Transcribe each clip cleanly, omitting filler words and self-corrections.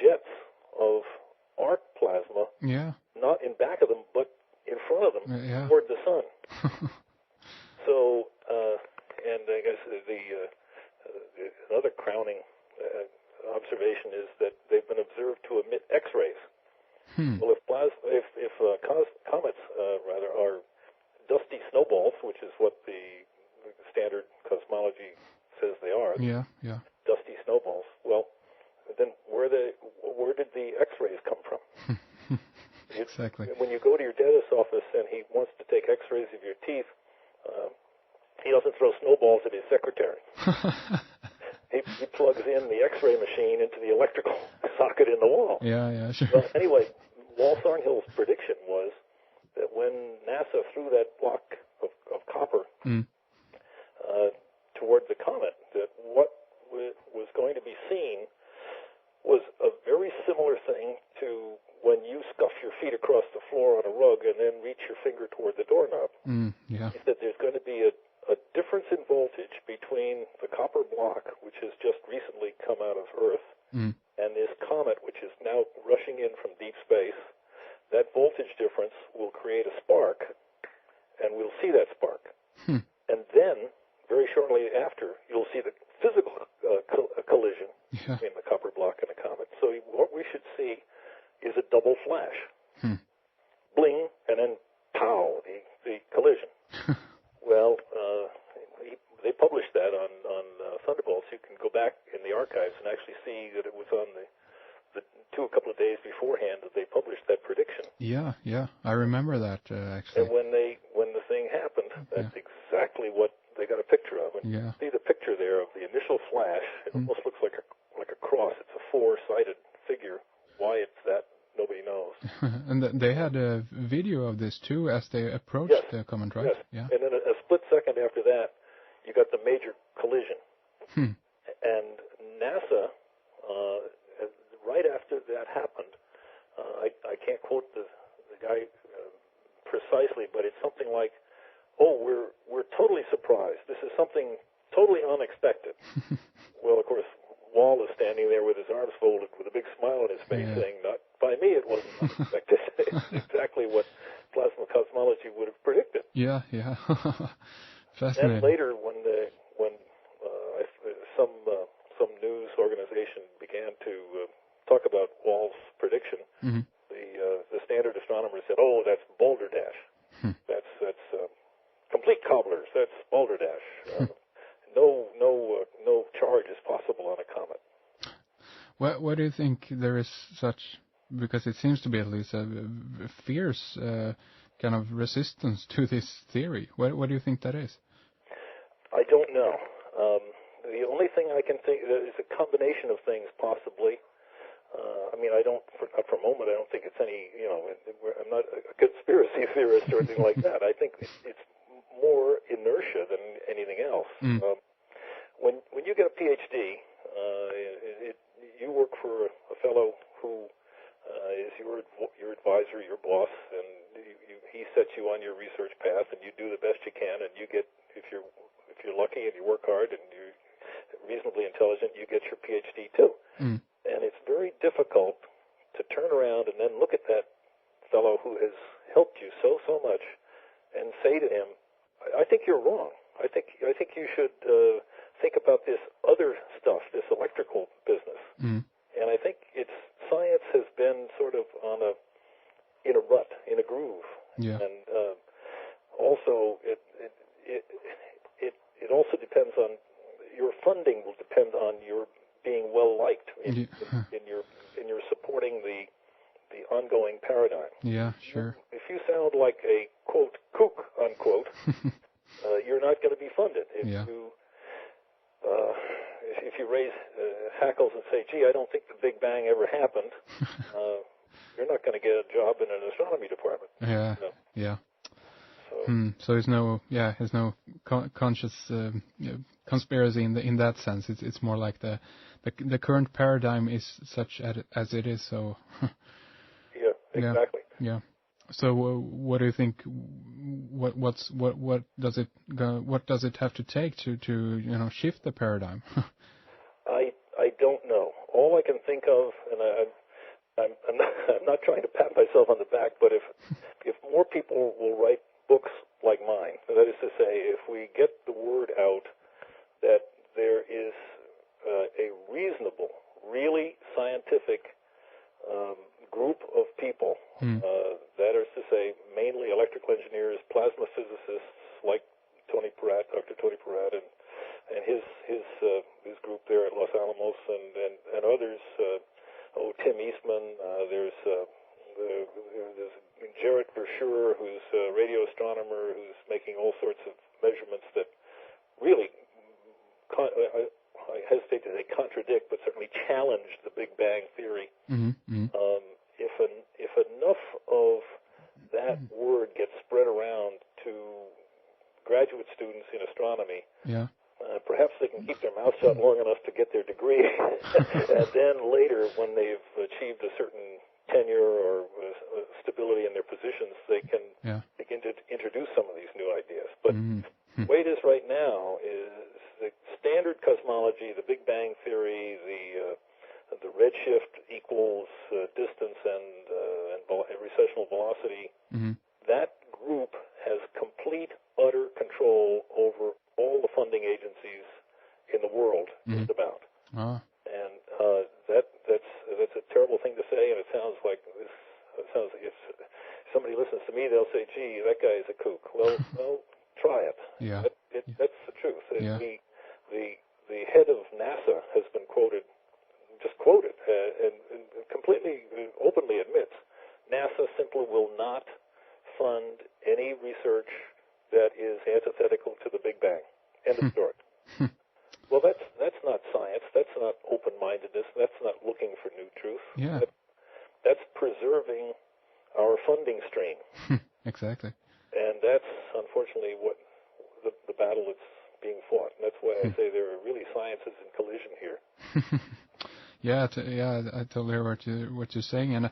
jets of arc plasma, not in back of them, but in front of them, toward the sun. So, and I guess another crowning observation is that they've been observed to emit X-rays. Well, if comets are dusty snowballs, which is what the standard cosmology says they are, dusty snowballs. Well, then where did the X-rays come from? Exactly. When you go to your dentist's office and he wants to take X-rays of your teeth, he doesn't throw snowballs at his secretary. He plugs in the X-ray machine into the electrical socket in the wall. Yeah, sure. Well, anyway, Walt Thornhill's prediction was that when NASA threw that block of copper toward the comet, that what was going to be seen was a very similar thing to when you scuff your feet across the floor on a rug and then reach your finger toward the doorknob. Is that there's going to be a difference in voltage between the copper block, which has just recently come out of Earth, and this comet, which is now rushing in from deep space. That voltage difference will create a spark, and we'll see that spark. And then, very shortly after, you'll see the physical collision between the copper block and the comet. So what we should see is a double flash. Bling, and then pow, the collision. Well, they published that on Thunderbolts. You can go back in the archives and actually see that it was on a couple of days beforehand that they published that prediction. Yeah, I remember that actually. And when the thing happened, that's exactly what they got a picture of. And you see the picture there of the initial flash. It almost looks like a cross. It's a four-sided figure. Why it's that, nobody knows. And they had a video of this too as they approached the comet, right? Yes. Yeah. And then a split second after that, you got the major collision. And NASA, right after that happened, I can't quote the guy precisely, but it's something like, "Oh, we're totally surprised. This is something totally unexpected." Well, of course, Wall is standing there with his arms folded, with a big smile on his face, saying, "Not by me. It wasn't unexpected." It's exactly what plasma cosmology would have predicted. Yeah. Fascinating. And later, when some news organization began to talk about Wall's prediction, the standard astronomers said, "Oh, that's balderdash. That's complete cobblers. That's balderdash. No charge is possible on a comet." What do you think there is such, because it seems to be at least a fierce kind of resistance to this theory. What do you think that is? I don't know. The only thing I can think is a combination of things, possibly. I mean, for a moment, I don't think it's any, I'm not a conspiracy theorist or anything like that. I think it's more inertia than anything else. When you get a PhD, you work for a fellow who is your advisor, your boss, and he sets you on your research path, and you do the best you can, and you get, if you're lucky and you work hard and you're reasonably intelligent, you get your PhD too. And it's very difficult to turn around and then look at that fellow who has helped you so much and say to him, "I think you're wrong. I think you should think about this other stuff, this electrical business." And I think science has been sort of in a rut, in a groove. And also it also depends on your funding will depend on your being well liked in your supporting the ongoing paradigm. Yeah, sure. If you sound like a quote kook unquote, you're not going to be funded. If you raise hackles and say, "Gee, I don't think the Big Bang ever happened," you're not going to get a job in an astronomy department. Yeah. So there's no conscious conspiracy in that sense. It's more like the current paradigm is such as it is. So yeah, exactly. Yeah. So what do you think? What does it have to take to shift the paradigm? I don't know. All I can think of, and I'm not trying to pat myself on the back, but if more people will write books like mine, that is to say, if we get the word out that there is a reasonable, really scientific group of people, that is to say, mainly electrical engineers, plasma physicists like Dr. Tony Peratt, and his group there at Los Alamos, and others. Tim Eastman. There's Jarrett Verschuer, who's a radio astronomer, who's making all sorts of measurements that really, I hesitate to say contradict, but certainly challenge the Big Bang theory. If enough of that word gets spread around to graduate students in astronomy, perhaps they can keep their mouth shut long enough to get their degree, and then later, when they've achieved a certain tenure or stability in their positions, they can begin to introduce some of these new ideas. But the way it is right now is the standard cosmology, the Big Bang theory, the redshift equals distance and recessional velocity. That group has complete, utter control over all the funding agencies in the world, just about. And that's a terrible thing to say, and it sounds like if somebody listens to me, they'll say, "Gee, that guy is a kook." Well, try it. That's the truth. The head of NASA has been quoted, and completely openly admits NASA simply will not fund any research that is antithetical to the Big Bang. End of story. Well, that's not science. That's not open-mindedness. That's not looking for new truth. That's preserving our funding stream. Exactly. And that's unfortunately what the battle that's being fought. And that's why I say there are really sciences in collision here. I totally hear what you're saying, and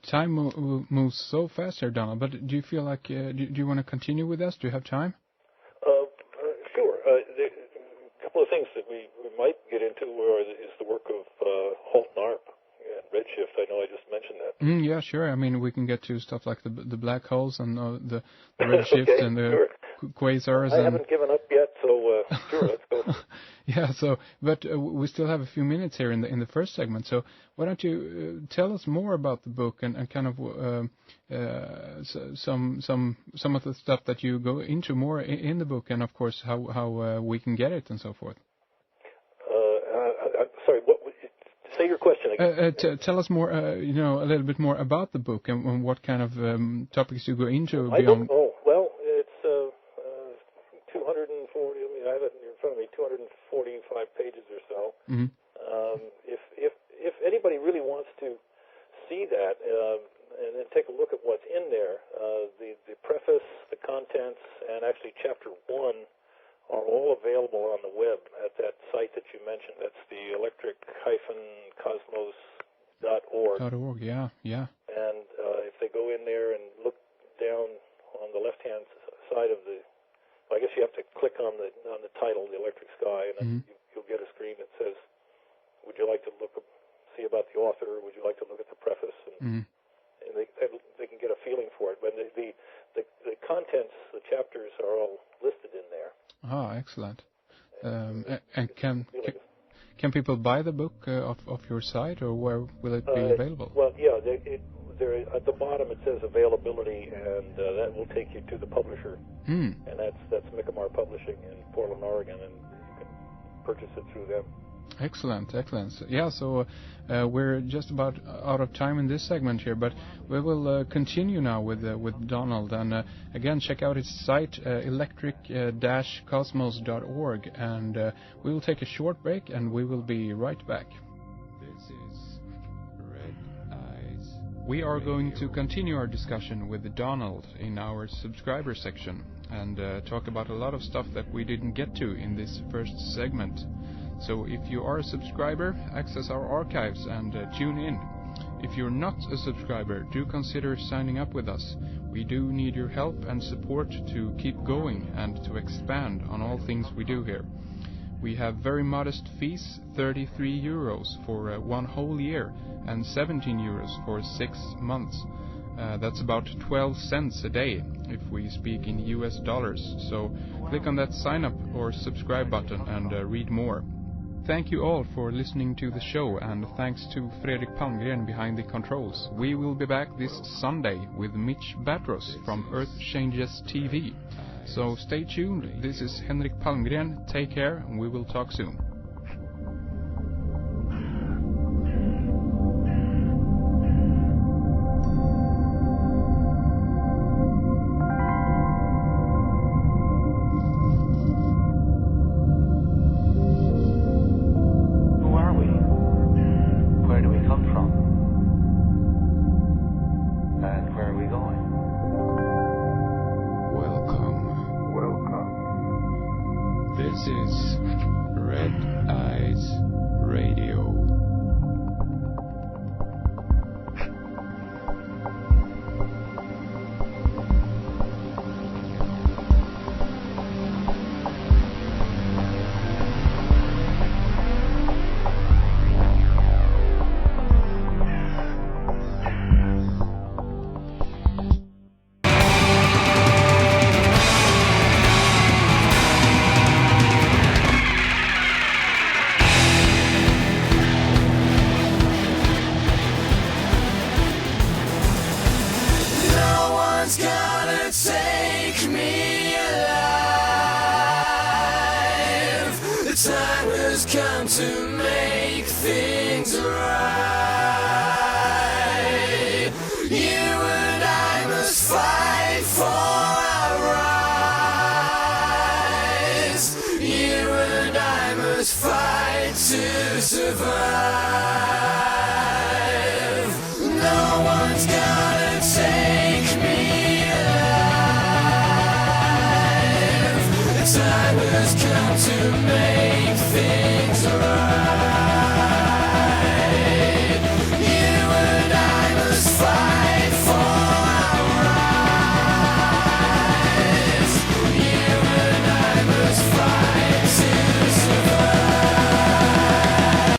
time moves so fast here, Donald. But do you feel like do you want to continue with us? Do you have time? Sure. A couple of things that we might get into is the work of Halt and Arp and Redshift. I know I just mentioned that. Yeah, sure. I mean, we can get to stuff like the black holes and the redshift and the quasars. I haven't given up yet, so sure, let's go. But we still have a few minutes here in the first segment. So why don't you tell us more about the book and kind of some of the stuff that you go into more in the book, and of course how we can get it and so forth. Sorry, say your question again. Tell us more, a little bit more about the book and what kind of topics you go into. Well, it's 240. I have it in front of me, 245 pages or so. If anybody really wants to see that and then take a look at what's in there, the preface, the contents, and actually Chapter 1 are all available on the web at that site that you mentioned. That's the electric-cosmos.org. .org, And if they go in there and look down on the left-hand side of I guess you have to click on the title, The Electric Sky, and then you'll get a screen that says, "Would you like to see about the author, or would you like to look at the preface?" And they can get a feeling for it. But the contents, the chapters are all listed in there. Excellent. And can people buy the book off your site, or where will it be available? Well, there at the bottom it says availability, and that will take you to the publisher, and that's Mikamar Publishing in Portland, Oregon, and you can purchase it through them. Excellent. So we're just about out of time in this segment here, but we will continue now with Donald, and again check out his site electric-cosmos.org, and we will take a short break, and we will be right back. This is Red Eyes. We are going to continue our discussion with Donald in our subscriber section, and talk about a lot of stuff that we didn't get to in this first segment. So if you are a subscriber, access our archives and tune in. If you're not a subscriber, do consider signing up with us. We do need your help and support to keep going and to expand on all things we do here. We have very modest fees, 33 euros for 1 whole year and 17 euros for 6 months. That's about 12 cents a day if we speak in US dollars. So click on that sign up or subscribe button and read more. Thank you all for listening to the show, and thanks to Fredrik Palmgren behind the controls. We will be back this Sunday with Mitch Batros from Earth Changes TV. So stay tuned. This is Henrik Palmgren. Take care, and we will talk soon. This is Red Eyes Radio. Time has come to make things right. You and I must fight for our rights. You and I must fight to survive. No one's gonna take me alive. The time has come to make things right.